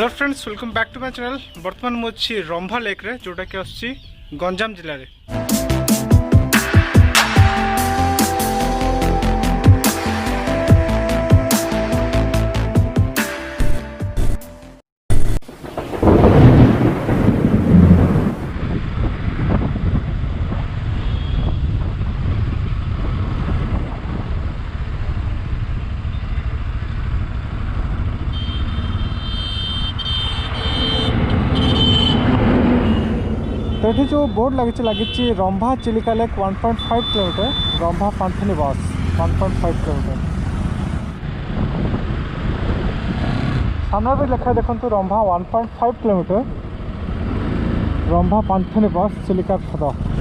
Hello friends, welcome back to my channel. बर्तमान मुझे Rambha lake रे जोटा कि आसी गंजाम जिले में। तो ये जो बोर्ड लगी रंभा चिलिका लेक 1.5 किलोमीटर, रंभा पांथनी बस 1.5 किलोमीटर। सामने भी लिखा देखो रंभा 1.5 किलोमीटर, रंभा पांथनी बस चिलिका खद।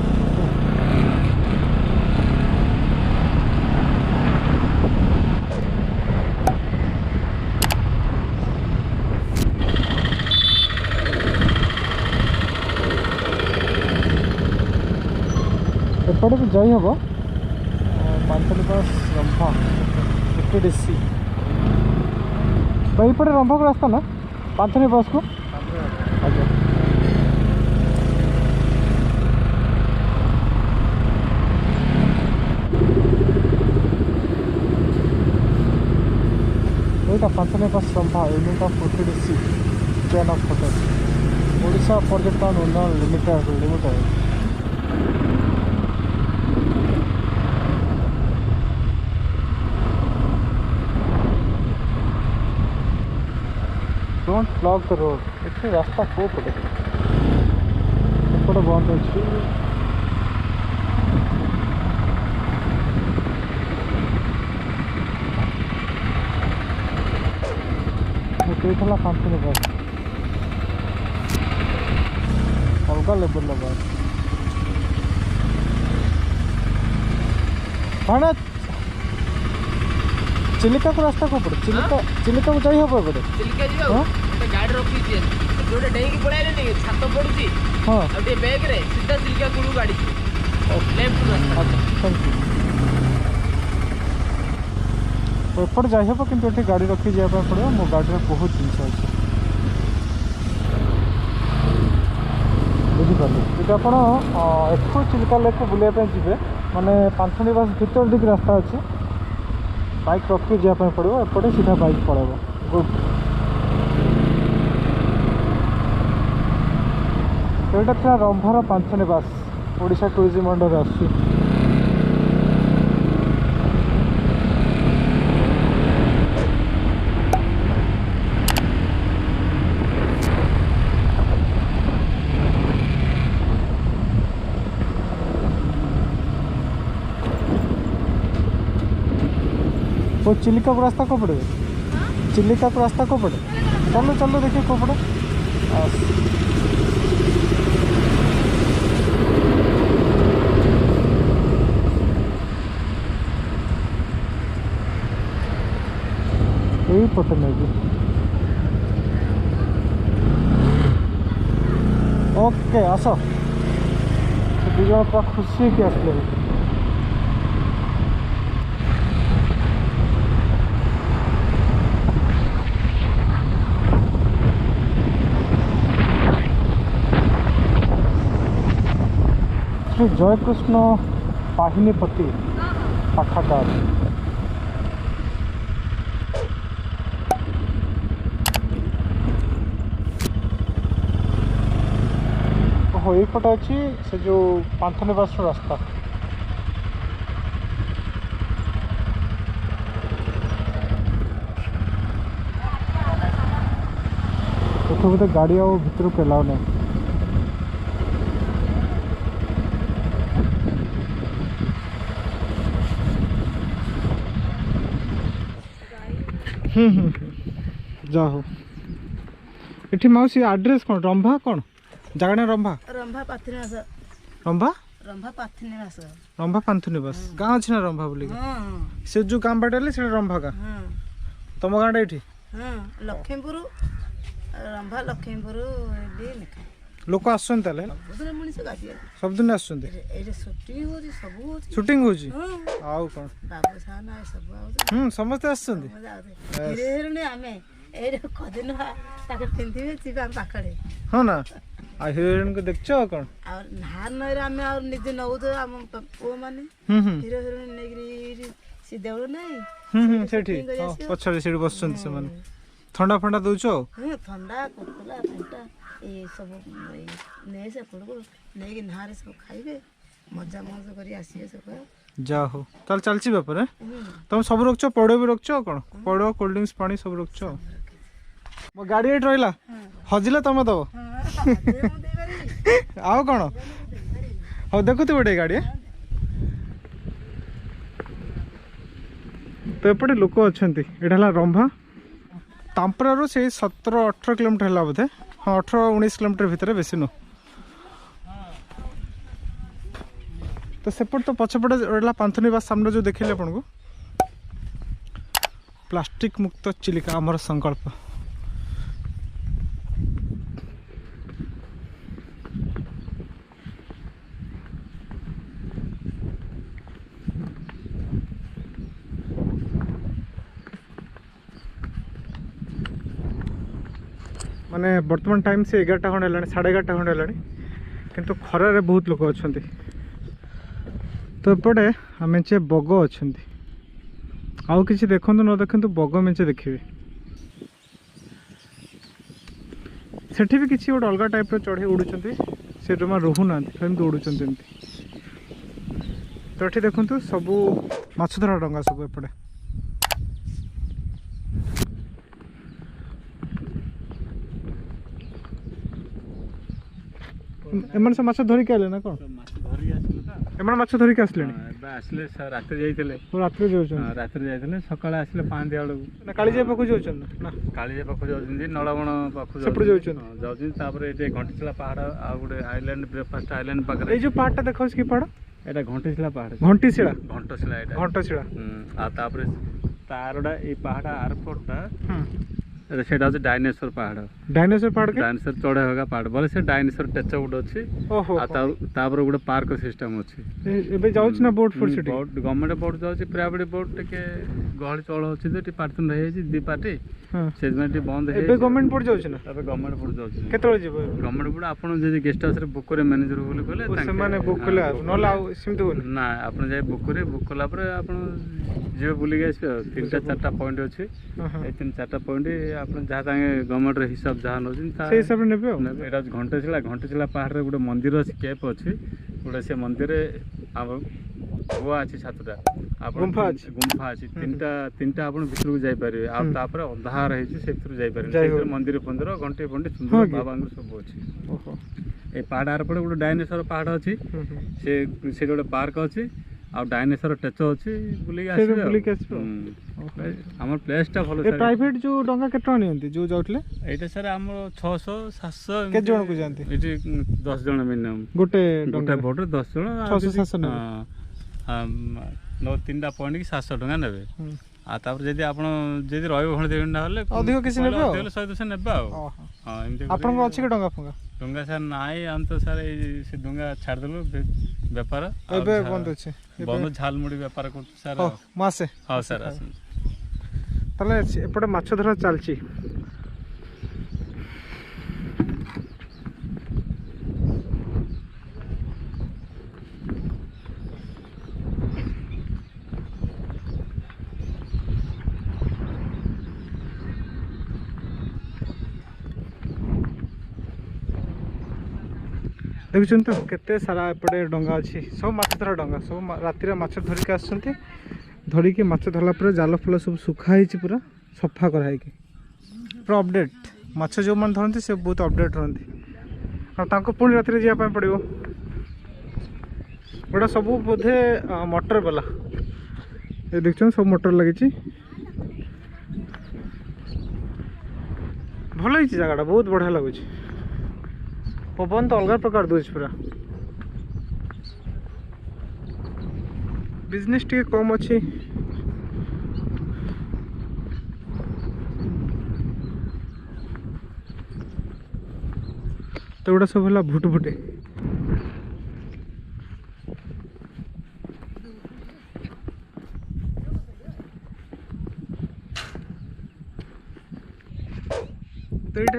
एपटे भी जाई हम पांथनी बस रंभा एटीडीसी भाई पड़े रंभा को रास्ता ना पांथनी बस को आगे यहाँ Panthanivas Rambha unit of ATDC chain of hotel Odisha पर्यटन उन्नयन limited. Don't block the road. इतने रास्ता को पड़े एपटे बंद अच्छी पांथनी बस अलग लेवल बस भाड़ा चिलिका को रास्ता को पड़े चिलिका को जाई हम एपटे चिलिका जीवा गाड़ी रखी जोटे डेई पड़े नहीं छात पड़ी हाँ अब बैग रे सीधा चिलिका कुलू गाड़ी लेफ्ट अच्छा थैंक यू। एपटे जाई हम कि ये गाड़ी रखी जावाई पड़ो। मो गाड़ी में बहुत जिनस अच्छे बुझिपारे। ये आप एठू चिलिका लेक को बुलाइपे जी माने पांथनी बस भीतर दिख रास्ता अच्छे बाइक रखी जावाई पड़ो। एपटे सीधा बाइक पड़ेगा गुड। यहाँ था रंभार पांथनी बस ओडिशा टूरिज्म अंडर आसी। वो चिलिका को रास्ता को पड़े चिलिका को रास्ता को पड़े चलो चलो देखिए को पड़े यही पटे नहीं ओके आस दु जन पूरा खुशी कि आसले श्री जयकृष्ण पाहिनीपति पाठागार। हो पटे अच्छी से जो पांथनी बस रास्ता तो बोधे गाड़ी आ भर को एलाउ नहीं। जा हो ये मौसी एड्रेस कौन रंभा कौन जगह रंभा रंभा पाथनी बस रंभा रंभा पाथनी बस रंभा पांथनी बस गाँव अच्छे ना रंभा बोल से जो गाँव बाटे से रंभा गाँ तुम गाँटा ये लक्ष्मीपुर रंभा लक्ष्मीपुर लोक आस सबदिन आस शूटिंग हो समस्ते आस ଏଇଠି ଖଦିନ ତାକୁ ପିନ୍ଧିବେ ଯିବେ ଆମ ପାଖରେ ହଁ ନା ଆଉ ହିରୋଇନ୍ କୁ ଦେଖିଛ ଆଉ କ'ଣ ଆଉ ଧାର ନଈରେ ଆମେ ଆଉ ନିଜେ ନଉଛୁ ଆମ ପୁଅ ମାନେ ହୁଁ ହୁଁ ହିରୋ ହିରୋଇନ୍ ନେଇକିରି ସେ ଦେଉଳ ନାହିଁ ସେଠି ପଛରେ ସେଠି ବସୁଛନ୍ତି ସେମାନେ ଥଣ୍ଡା ଫଣ୍ଡା ଦଉଛ ଆଉ ହଁ ଥଣ୍ଡା କୋକୋଲା ଫେଣ୍ଟା ଏଇ ସବୁ ନେଇ ସେପଟକୁ ନେଇକି ନାଁରେ ସବୁ ଖାଇବେ ମଜା ମଜା କରି ଆସିବେ ସବୁ ଯା ହଉ ତାହେଲେ ଚାଲିଛି ବେପାର ତମେ ସବୁ ରଖୁଛ ପଇଡ଼ ବି ରଖୁଛ ଆଉ କ'ଣ ପଇଡ଼ କୋଲ୍ଡ ଡ୍ରିଙ୍କସ୍ ପାଣି ସବୁ ରଖୁଛ ଆଉ ମୋ ଗାଡ଼ି ଏଇଠି ରହିଲା ହଜିଲେ ତମେ ଦବ ଆଉ କ'ଣ ହଉ ଦେଖୁଥିବ ଟିକେ ଗାଡ଼ି ତ ଏପଟେ ଲୋକ ଅଛନ୍ତି ଏଇଟା ହେଲା ରମ୍ଭା ତାମ୍ପରାରୁ ସେଇ 17-18 କିଲୋମିଟର ହେଲା ବୋଧେ ହଁ 18-19 କିଲୋମିଟର ଭିତରେ ବେଶୀ ନୁହଁ ତ ସେପଟେ ତ ପଛପଟେ ରହିଲା ପାନ୍ଥନିବାସ ସାମ୍ନା ଯେଉଁ ଦେଖିଲେ ଆପଣଙ୍କୁ ପ୍ଲାଷ୍ଟିକ ମୁକ୍ତ ଚିଲିକା ଆମର ସଂକଳ୍ପ ମାନେ ବର୍ତ୍ତମାନ ଟାଇମ୍ ସେ 11ଟା ଖଣ୍ଡେ ହେଲାଣି 11:30 ଖଣ୍ଡେ ହେଲାଣି କିନ୍ତୁ ଖରାରେ ବହୁତ ଲୋକ ଅଛନ୍ତି ତ ଏପଟେ ମେଞ୍ଚେ ବଗ ଅଛନ୍ତି ଆଉ କିଛି ଦେଖନ୍ତୁ ନ ଦେଖନ୍ତୁ ବଗ ମେଞ୍ଚେ ଦେଖିବେ ସେଠି ବି କିଛି ଗୋଟେ ଅଲଗା ଟାଇପ୍ର ଚଢ଼େଇ ଉଡ଼ୁଛନ୍ତି ସେ ଜମା ରହୁନାହାନ୍ତି ସେମିତି ଉଡ଼ୁଛନ୍ତି ଏମିତି ତ ଏଠି ଦେଖନ୍ତୁ ସବୁ ମାଛ ଧରା ଡଙ୍ଗା ସବୁ ଏପଟେ ଏମାନେ ସବୁ ମାଛ ଧରିକି ଆଇଲେ ନା କ'ଣ ଏମାନେ ମାଛ ଧରିକି ଆସିଲେଣି ଏବେ ଆସିଲେ ରାତିରେ ଯାଇଥିଲେ ରାତିରେ ଯାଉଛନ୍ତି ରାତିରେ ଯାଇଥିଲେ ସକାଳେ ଆସିଲେ 5 ବେଳକୁ ନା କାଳିଜାଇ ପାଖକୁ ଯାଉଛନ୍ତି ନା କାଳିଜାଇ ପାଖକୁ ଯାଉଛନ୍ତି ନଳବଣ ପାଖକୁ ସେପଟେ ଯାଉଛନ୍ତି ଯାଉଛନ୍ତି ତାପରେ ଏଠି ଘଣ୍ଟିଶିଳା ପାହାଡ଼ ଆଉ ଗୋଟେ ଆଇଲ୍ୟାଣ୍ଡ ବ୍ରେକଫାଷ୍ଟ ଆଇଲ୍ୟାଣ୍ଡ ପାଖରେ ଏଇ ଯେଉଁ ପାହାଡ଼ଟା ଦେଖାଉଛି କି ପାହାଡ଼ ଏଇଟା ଘଣ୍ଟିଶିଳା ପାହାଡ଼ ଘଣ୍ଟିଶିଳା ଘଣ୍ଟଶିଳା ଏଇଟା ଘଣ୍ଟଶିଳା ଆଉ ତାପରେ ତାରଟା ଏଇ ପାହାଡ଼ ଆରପଟଟା ସେଇଟା ହଉଛି ଡାଇନେସର ପାହାଡ଼ ଡାଇନେସର ପାହାଡ଼ ଡାଇନେସର ଚଢ଼େଇ ହକା ପାହାଡ଼ ବୋଲେ ସେ ଡାଇନେସର ଟେଚ ଗୋଟେ ଅଛି ଓହୋ ଆଉ ତାପରେ ଗୋଟେ ପାର୍କ ସିଷ୍ଟମ ଅଛି ଏବେ ଯାଉଛି ନା ବୋଟ୍ ଫୋଟ୍ ସେଠି ଗଭର୍ଣ୍ଣମେଣ୍ଟ ବୋଟ୍ ଯାଉଛି ପ୍ରାଇଭେଟ ବୋଟ୍ ଟିକେ ଗହଳି ଚଳ ଅଛି ତ ଟିକେ ପାର୍ଟିନ ହେଇଯାଇଛି ଦି ପାର୍ଟି ସେଥିପାଇଁ ଟିକେ ବନ୍ଦ ଏବେ ଗଭର୍ଣ୍ଣମେଣ୍ଟ ବୋଟ୍ ଯାଉଛି ନା ଏବେ ଗଭର୍ଣ୍ଣମେଣ୍ଟ ବୋଟ୍ ଯାଉଛି କେତେବେଳେ ଯିବ ଗଭର୍ଣ୍ଣମେଣ୍ଟ ବୋଟ୍ ଆପଣ ଯଦି ଗେଷ୍ଟ ହାଉସରେ ବୁକ୍ କରିବେ ମ୍ୟାନେଜର ବୋଲି କହିଲେ ସେମାନେ ବୁକ୍ କଲେ ନହେଲେ ଆଉ ସେମିତି ହୁଏନି ନା ଆପଣ ଯାଇ ବୁକ୍ କରିବେ ବୁକ୍ କଲା ପରେ ଆପଣ ଯିବେ ବୁଲିକି ଆସିବେ ଆଉ 3-4ଟା ପଏଣ୍ଟ ଅଛି ଏଇ 3-4ଟା ପଏଣ୍ଟ ଆପଣ ଯାହା ତାଙ୍କେ ଗଭର୍ଣ୍ଣମେଣ୍ଟର ହିସାବ ଯାହା ନେଉଛନ୍ତି ସେଇ ହିସାବରେ ନେବେ ଆଉ ଏଇଟା ହଉଛି ଘଣ୍ଟଶିଳା ପାହାଡ଼ରେ ଗୋଟେ ମନ୍ଦିର ଅଛି କେପ୍ ଅଛି ଗୋଟେ ସେ ମନ୍ଦିରରେ ଆମର ଗୁହା ଅଛି 7ଟା ଗୁମ୍ଫା ଅଛି ତିନିଟା ଆପଣ ଭିତରକୁ ଯାଇପାରିବେ ଆଉ ତାପରେ ଅନ୍ଧାର ହେଇଛି ସେ ଭିତରକୁ ଯାଇପାରିବେ ମନ୍ଦିର ଫନ୍ଦିର ଘଣ୍ଟି ଫଣ୍ଟି ସୁନ୍ଦର ବାବାଙ୍କର ସବୁ ଅଛି ଏଇ ପାହାଡ଼ ଆରପଟେ ଗୋଟେ ଡାଇନେସର ପାହାଡ଼ ଅଛି ସେଠି ଗୋଟେ ପାର୍କ ଅଛି ଆଉ ଡାଇନେସର ଟେଚ ଅଛି ବୁଲିକି ଆସିବେ ଆମର ପ୍ଲେସଟା ଭଲ ପ୍ରାଇଭେଟ ଯୋଉ ଡଙ୍ଗା କେତେ ଟଙ୍କା ନିଅନ୍ତି ଯୋଉ ଯାଉଥିଲେ ଏଇଟା ସାର୍ ଆମର 600-700 କେତେ ଜଣକୁ ଯାଆନ୍ତି ଏଠି 10 ଜଣ ମିନିମମ୍ ଗୋଟେ ବୋଟରେ 10 ଜଣ 600-700 ତିନିଟା ପଏଣ୍ଟ କି 700 ଟଙ୍କା ନେବେ ଆଉ ତାପରେ ଯଦି ଆପଣ ଯଦି ରହିବ ଘଣ୍ଟେ 2 ଘଣ୍ଟା ହେଲେ ଅଧିକ କିଛି ନେବେ ଆଉ 100-200 ନେବେ ଆଉ ହଁ ଏମିତି ଆପଣଙ୍କର ଅଛି କି ଡଙ୍ଗା ଫଙ୍ଗା ଡଙ୍ଗା ସାର୍ ନାହିଁ ଆମେ ତ ସାର୍ ଏଇ ସେ ଡଙ୍ଗା ଛାଡ଼ିଦେଲୁ ବେପାର ଏବେ ବନ୍ଦ ଅଛି ବନ୍ଦ ଝାଲମୁଢ଼ି ବେପାର କରୁଛୁ ସାର୍ ମୁଁ ଆସେ ହଁ ସାର୍ ଆସନ୍ତୁ ତାହେଲେ ଏପଟେ ମାଛ ଧରା ଚାଲିଛି ଦେଖୁଛନ୍ତି ତ କେତେ ସାରା ଏପଟେ ଡଙ୍ଗା ଅଛି ସବୁ ମାଛ ଧରା ଡଙ୍ଗା ସବୁ ରାତିରେ ମାଛ ଧରିକି ଆସୁଛନ୍ତି ଧରିକି ମାଛ ଧରିଲା ପରେ ଜାଲ ଫାଲ ସବୁ ଶୁଖା ହେଇଛି ପୁରା ସଫା କରାହେଇକି ପୁରା ଅପଡେଟ୍ ମାଛ ଯେଉଁମାନେ ଧରନ୍ତି ସେ ବହୁତ ଅପଡେଟ୍ ରହନ୍ତି ଆଉ ତାଙ୍କୁ ପୁଣି ରାତିରେ ଯିବା ପାଇଁ ପଡ଼ିବ ଏଗୁଡ଼ା ସବୁ ବୋଧେ ମଟର ବାଲା ଏ ଦେଖୁଛନ୍ତି ସବୁ ମଟର ଲାଗିଛି ଭଲ ହେଇଛି ଜାଗାଟା ବହୁତ ବଢ଼ିଆ ଲାଗୁଛି ପବନ ତ ଅଲଗା ପ୍ରକାର ଦେଉଛି ପୁରା ବିଜନେସ୍ ଟିକେ କମ୍ ଅଛି ତ ଏଗୁଡ଼ା ସବୁ ହେଲା ଭୁଟଭୁଟେ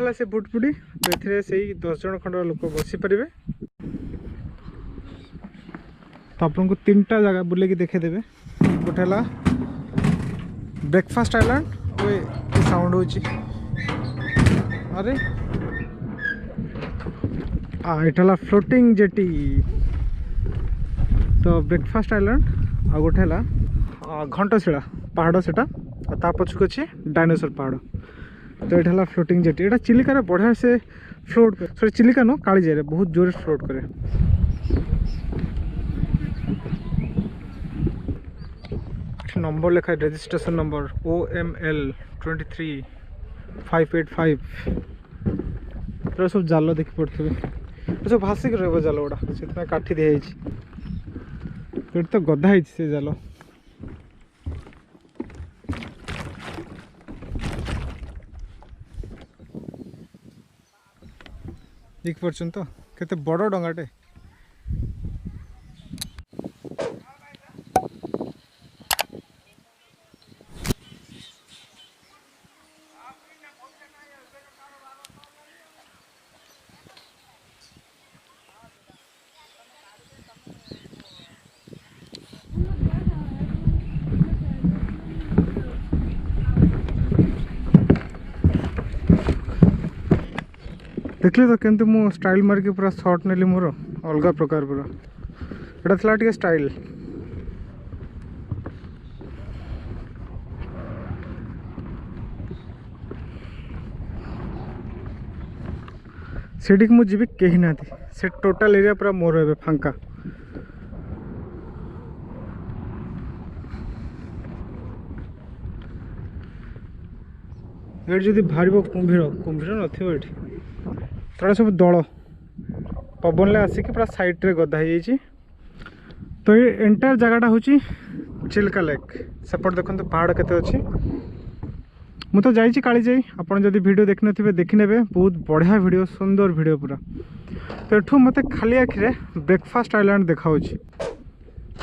है से बुटबुड़ी तो ये से 10 जन खंड लोक बसी पारे। तो आपको 3टा जगह बुले देखेदेवे। गोटे है ब्रेकफास्ट आइलैंड वो साउंड हो अरे यहाँ फ्लोटिंग जेटी। तो ब्रेकफास्ट आइलैंड आ गोटे है घंटशिला पहाड़ से पछक अच्छे डायनासोर पहाड़। तो ये है फ्लोटिंग जेटी। यहाँ चिलिका बढ़िया से float sorry Chilika no Kalijai बहुत जोर फ्लोट करे। नंबर लिखा है रजिस्ट्रेशन नंबर OML 23585। सब जाल देखी पड़े सब भासिक रहा जाल गुड़ा से काठी दिखाई तो गदा से जाल। देख पार्छन तो केते बड़ डंगाटे। देखले तो केमती मु स्टाइल मारिक पूरा शॉर्ट नेली मोर अलग प्रकार पूरा एटा थला टिके स्टाइल। सेठी मु जीवी कहीं ना से टोटल एरिया पूरा मोर ए फांका। ये जदि बाहर कुंभीर कुंभीर नथिबो एठी तड़ा सब दल पवन आसिक पूरा साइड रे गदा हो। तो ये एंटायर जगहटा हूँ चिल्का लेक। सेपट देखो पहाड़ केते अच्छी मु तो जाइए कालीजाई आपड़ जब वीडियो देखी थे देखने बहुत बढ़िया वीडियो सुंदर वीडियो पूरा। तो एठू मत खाली आखिरे ब्रेकफास्ट आइलैंड देखा।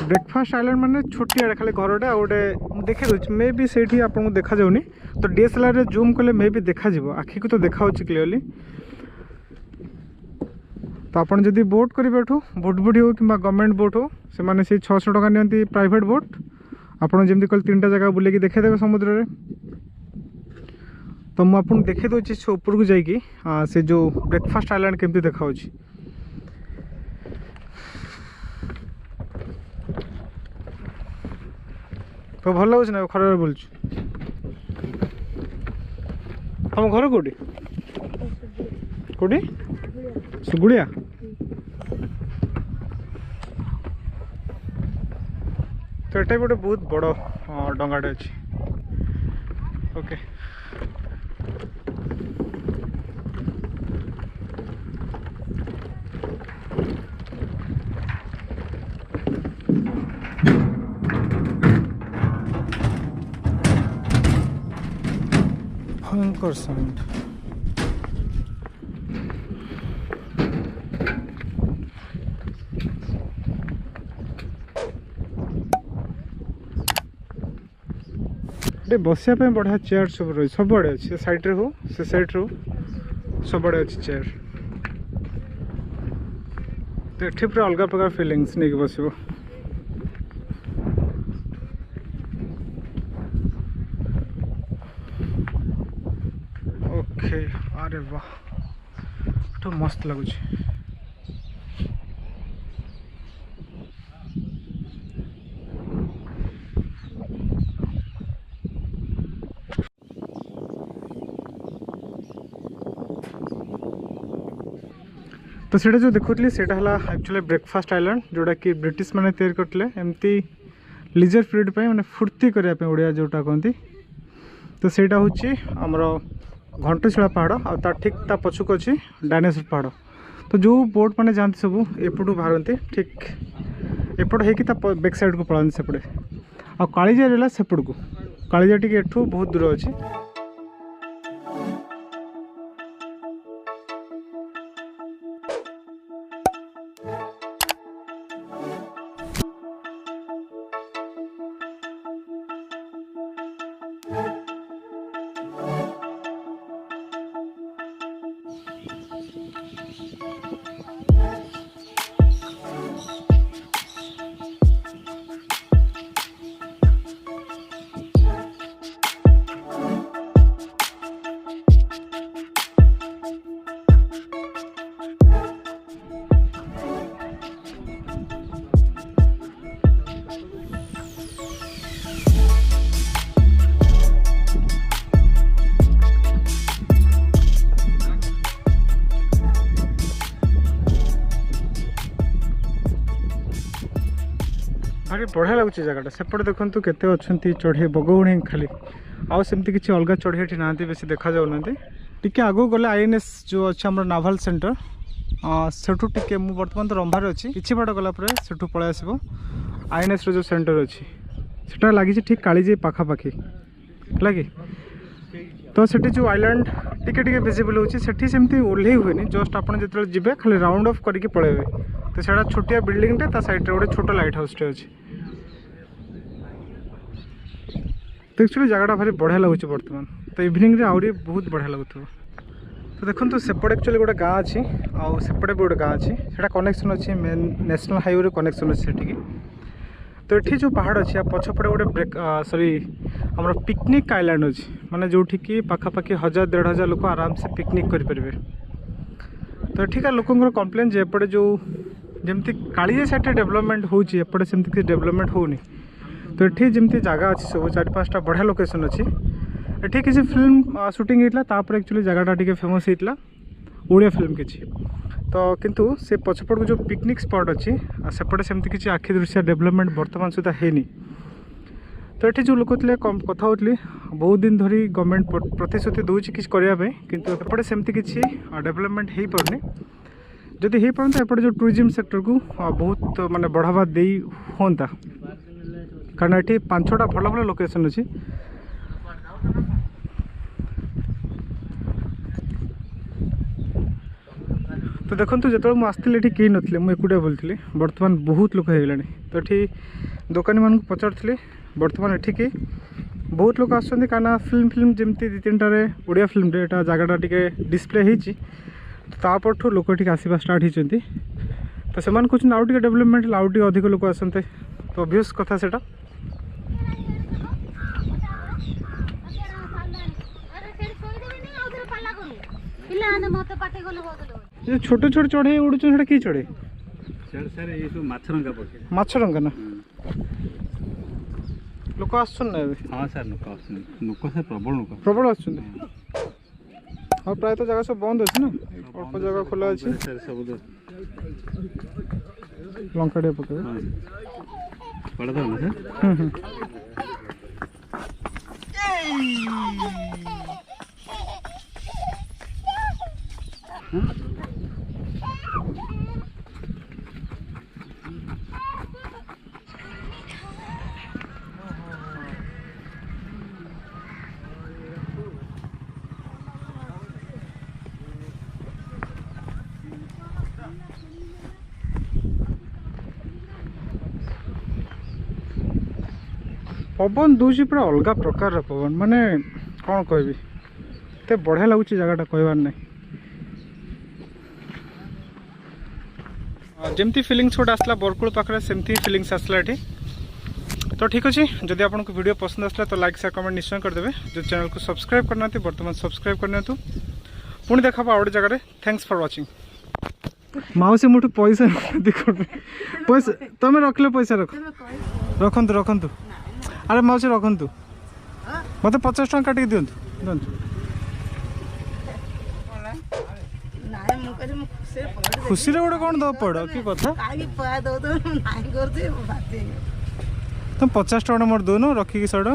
ब्रेकफास्ट आइलैंड माने छोटिया खाली घरटे आ गोटे देखे दूसरी मे भी से आपको देखा जाऊनी। तो DSLR रे जूम कले मे भी देखा आखि को तो देखा क्लियरली। तो आप जब बोट करेंगे बुटबुड़ी हो कि गवर्नमेंट बोट हो से मैंने 600 टका नि प्राइवेट बोट आपड़ जमी कल 3टा जगह बुले देखेदेवे समुद्र में। तो मुझे देखे दूसरी से ऊपर को जाकि से जो ब्रेकफास्ट आइलैंड केमती देखा। तो भल लगुच ना खराब बोलु तुम घर कौटी कौटी सुगुड़िया। तो ये गोटे बहुत बड़ डंगाटे अच्छी। ओके भयंकर साउंड। बसिया बढ़िया चेयर सब रही सब आड़े अच्छे साइड रे हो से साइड रो सब आड़े अच्छी चेयर। तो ये पूरा अलग प्रकार फिलिंग्स नहीं बस। ओके अरे वाह तो मस्त लगुच। तो सेटा जो देखुली सेटा हला एक्चुअली ब्रेकफास्ट आइलैंड जोड़ा कि ब्रिटिश माने तैयार करते एमती लीजर पीरियड पे माने फुर्ती करने ओडिया जोटा कहती। तो सेटा हूँ आमर घंटशिला पहाड़ आ ठीक ता पछक अच्छी डायनासोर पहाड़। तो जो बोट मैंने जाती सब एपटू बाहरती ठीक एपट हो बैक साइड को पलाती सेपटे आ कालीजाई रहा सेपट को। कालीजाई टी एठू बहुत दूर अच्छी। भारी बढ़िया लगुच जगह सेपटे देखो केते अच्छा चढ़े बगौणी खाली आउ सेमती किसी अलग चढ़े ये ना बेस देखा जाऊना टी आगू गले INS जो अच्छे आम नाभाल सेंटर सेठू टे मुझे बर्तमान तो रंभार अच्छी किसी बाट गलापर सेठू पलि आस INS जो सेंटर अच्छी सेटा लगी ठीक कालीजी पाखापाखि है तो सेठी जो आइलैंड टिके विजिबल होती सेमती ओल्हे हुए जस्ट आप जो जी खाली राउंड ऑफ करके पलैबे तो सेटा छोटिया बिल्डिंग टे साइड रे गोटे छोट लाइट हाउस टे अच्छी तो एक्चुअली जगह भारी बढ़िया लगुच बर्तमान तो इवनिंग रे आउरी बहुत बढ़िया लगुथो तो देखो सेपटे एक्चुअली गोटे गाँ अच्छी आउ सेपटे भी गोटे गाँ अच्छी सेटा कनेक्शन अच्छी मेन नेशनल हाईवे कनेक्शन अच्छी सेठी तो ये जो पहाड़ अच्छी पछपटे गोटे ब्रेक सॉरी आम पिकनिक आइलैंड अच्छी माने जो कि पाखापाखि 1000-1500 लोक आराम से पिकनिक करेंगे तो एठिका लोकंर कंप्लेन जे एपटे जो जमती कालीजा साइड डेवलपमेंट होची एपटे सेमती किसी डेवलपमेंट होनी तो ये जमती जगह अच्छी सब 4-5टा बढ़िया लोकेशन अच्छी ये किसी फिल्म शूटिंग होता एक्चुअली जगहटा टी फेमस होता ओडिया फिल्म किसी तो किंतु से पछपट को जो पिकनिक स्पॉट अच्छी सेपटे सेमती किसी आखि दृश्य डेवलपमेंट बर्तमान सुधा है तो ये जो लोक थे कथा होती बहुत दिन धरी गवर्नमेंट प्रतिश्रुति दूसरी किसी करने किंतु एपटे सेमती किसी डेवलपमेंट हो पारनी जदि हो पारता एपटे जो टूरिज्म सेक्टर को बहुत माने बढ़ावा दे होता कारण ये 5-6टा भल भल लोकेशन अच्छी तो देखो जो मुझे आसती ये कहीं नथिले मुझे एकुटिया बोलती बर्तमान बहुत लोक हो तो ये दुकानी मान पचारि बर्तमान ये बहुत लोग आसुँच कहीं फिल्म जमती 2-3टारे ओडिया फिल्म यहाँ जगहटा टी डिस्प्ले होती तापठू लोक टी आसवा स्टार्ट होती तो से कहते आउ डेवलपमेंट आउ अधिक लोक आसते तो ऑब्वियस कथा से छोटे छोटे चढ़े उड़ू कि चढ़े मछरंगा ना लोक आसन हाँ सर लोक सर प्रबल आस प्रायतः जगह सब बंद अच्छे ना अल्प जगह खोला अच्छे सब लंका टे पकड़ पवन दूसरी पूरा अलग प्रकार पवन माने कौन कहबी ते बढ़िया लगुच जगहटा कहबार ना जमती फिलिंग्स गोटे आसला बरकुल पाखे सेमती फिलिंग्स आसला ये तो ठीक अच्छे जदि आपको वीडियो पसंद आसला तो लाइक शेयर कमेंट निश्चय करदे जो चैनल को सब्सक्राइब करना बर्तमान सब्सक्राइब करना पुणी देखा आउ गोटे जगह थैंक्स फॉर वाचिंग माउसी मुठू पैसा पैसा तुम रखले पैसा रखु रखु अरे माउसी रखु मत 50 टଙ୍କା काटिक दिंतु खुशी गोटे कौन दब पड़ कि कथा तुम 50 टଙ୍କା मोर दोनो रखिकी सड़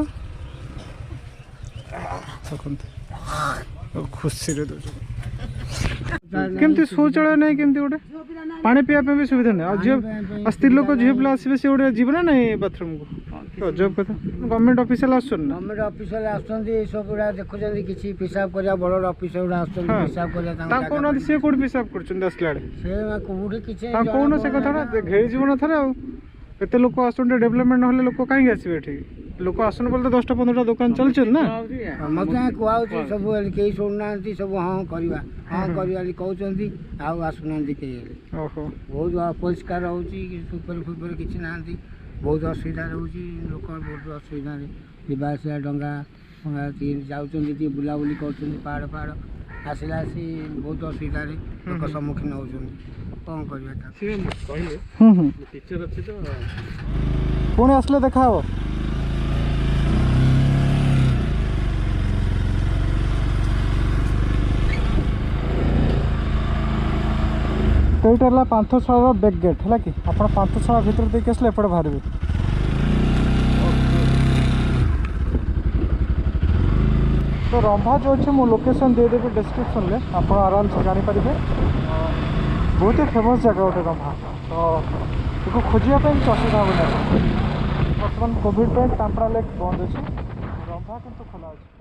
खुशी केमती शौचालय नहीं केमती गोटे पानी पीवा भी सुविधा नहीं झील स्त्री लोक झील पिला आसवे से गोटे जीव ना नहीं बाथरूम को अजब कथा गवर्नमेंट ऑफिशियल गवर्नमेंट ऑफिशियल आसुँच सब गुड़ा देखुं किसी पिसाब कर बड़ ऑफिसर गुड़ा आसाब कर सी कौट पिसाब कर कौन से कथा घेरी जीवन थे आते लोक आस डेवलपमेंट ना लोक कहीं आसवे लोक आसन बोलते 10-15टा दुकान चलते ना मत कहु सब कई शुणुना सब हाँ करवा हाँ कर कहते आसुना बहुत अपरिष्कार होपर फुपर किसी ना बहुत असुविधा रोचे लोक बहुत असुविधा जावास डंगा फंगा जाऊँच बुलाबुली कर पहाड़ पहाड़ आसला बहुत असुविधा लोक सम्मुखीन होती कौन कर पुणी आसले देखा हो कईटा पांथशाला बैक गेट है कि आप पांथशाला भर देखिए आसले एपटे बाहर तो रंभा जो अच्छे मुझे लोकेशन देदेवी डिस्क्रिप्शन में आप आराम से जानीपर बहुत ही फेमस जगह गोटे रंभा तो खोजापी କିଛି ଅସୁବିଧା ହେବନି। ବର୍ତ୍ତମାନ କୋଭିଡ଼ ପାଇଁ ଟାମ୍ପରା ଲେକ୍ ବନ୍ଦ ଅଛି, ରମ୍ଭା କିନ୍ତୁ ଖୋଲା ଅଛି।